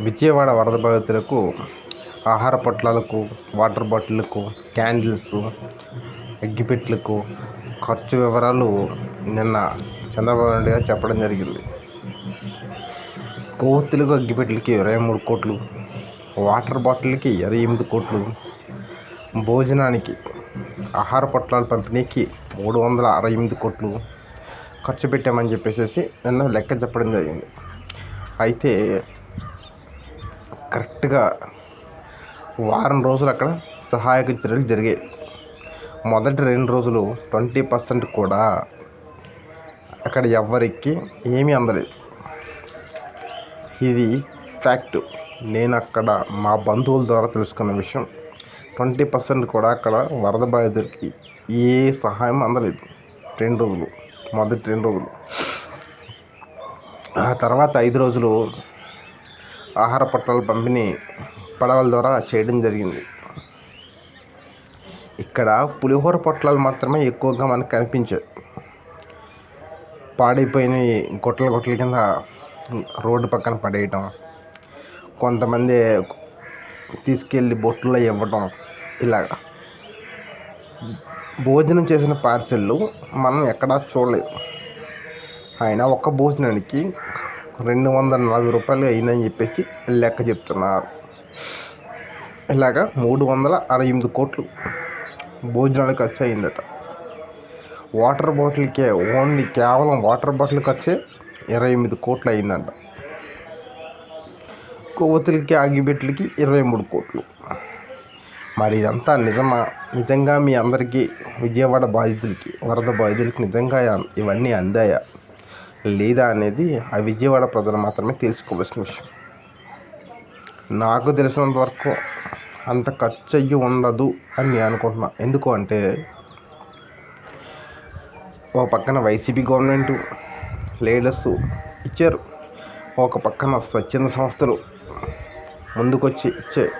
విజయవాడ వరద బాధితులకు ఆహార పొట్లాలకు, వాటర్ బాటిళ్లకు, క్యాండిల్స్, అగ్గిపెట్టెలకు ఖర్చు వివరాలు నిన్న చంద్రబాబు నాయుడు గారు చెప్పడం జరిగింది. కొవ్వొత్తులకు, అగ్గిపెట్టెలకి 23 కోట్లు, వాటర్ బాటిల్కి 28 కోట్లు, భోజనానికి ఆహార పొట్లాల పంపిణీకి 368 కోట్లు ఖర్చు పెట్టామని చెప్పేసి నిన్న లెక్క చెప్పడం జరిగింది. అయితే కరెక్ట్గా వారం రోజులు అక్కడ సహాయక చర్యలు జరిగాయి. మొదటి 2 రోజులు 20% కూడా అక్కడ ఎవ్వరికి ఏమీ అందలేదు. ఇది ఫ్యాక్ట్. నేను అక్కడ మా బంధువుల ద్వారా తెలుసుకున్న విషయం. 20% కూడా అక్కడ వరద బాధితులకి ఏ సహాయం అందలేదు 2 రోజులు, మొదటి 2 రోజులు. ఆ తర్వాత 5 రోజులు ఆహార పొట్లాల పంపిణీ పడవల ద్వారా చేయడం జరిగింది. ఇక్కడ పులిహోర పొట్లాలు మాత్రమే ఎక్కువగా మనకు కనిపించాయి. పాడైపోయినవి గొట్టల కింద రోడ్డు పక్కన పడేయటం, కొంతమంది తీసుకెళ్ళి బొట్టులో ఇవ్వటం, ఇలాగా భోజనం చేసిన పార్సెళ్ళు మనం ఎక్కడా చూడలేదు. అయినా ఒక్క భోజనానికి 240 రూపాయలు అయిందని చెప్పేసి లెక్క చెప్తున్నారు. ఇలాగా 368 కోట్లు భోజనాలు ఖర్చు అయిందట. వాటర్ బాటిల్కే ఓన్లీ కేవలం వాటర్ బాటిల్ ఖర్చే 28 కోట్లు అయిందంట. కొవ్వొత్తులకి, అగ్గిపెట్టెలకి 23 కోట్లు. మరి ఇదంతా నిజమా? నిజంగా మీ అందరికీ విజయవాడ బాధితులకి, వరద బాధితులకి నిజంగా ఇవన్నీ అందాయా లేదా అనేది ఆ విజయవాడ ప్రజలు మాత్రమే తెలుసుకోవాల్సిన విషయం. నాకు తెలిసినంత వరకు అంత ఖర్చు అయ్యి ఉండదు అని నేను అనుకుంటున్నా. ఎందుకు అంటే ఒక పక్కన వైసీపీ గవర్నమెంట్ లీడర్స్ ఇచ్చారు, ఒక పక్కన స్వచ్ఛంద సంస్థలు ముందుకొచ్చి ఇచ్చాయి.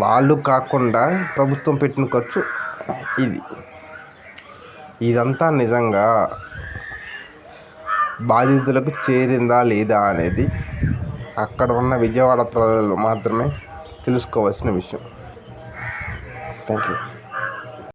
వాళ్ళు కాకుండా ప్రభుత్వం పెట్టిన ఖర్చు ఇదంతా నిజంగా బాధితులకు చేరిందా లేదా అనేది అక్కడ ఉన్న విజయవాడ ప్రజలు మాత్రమే తెలుసుకోవాల్సిన విషయం. Thank you.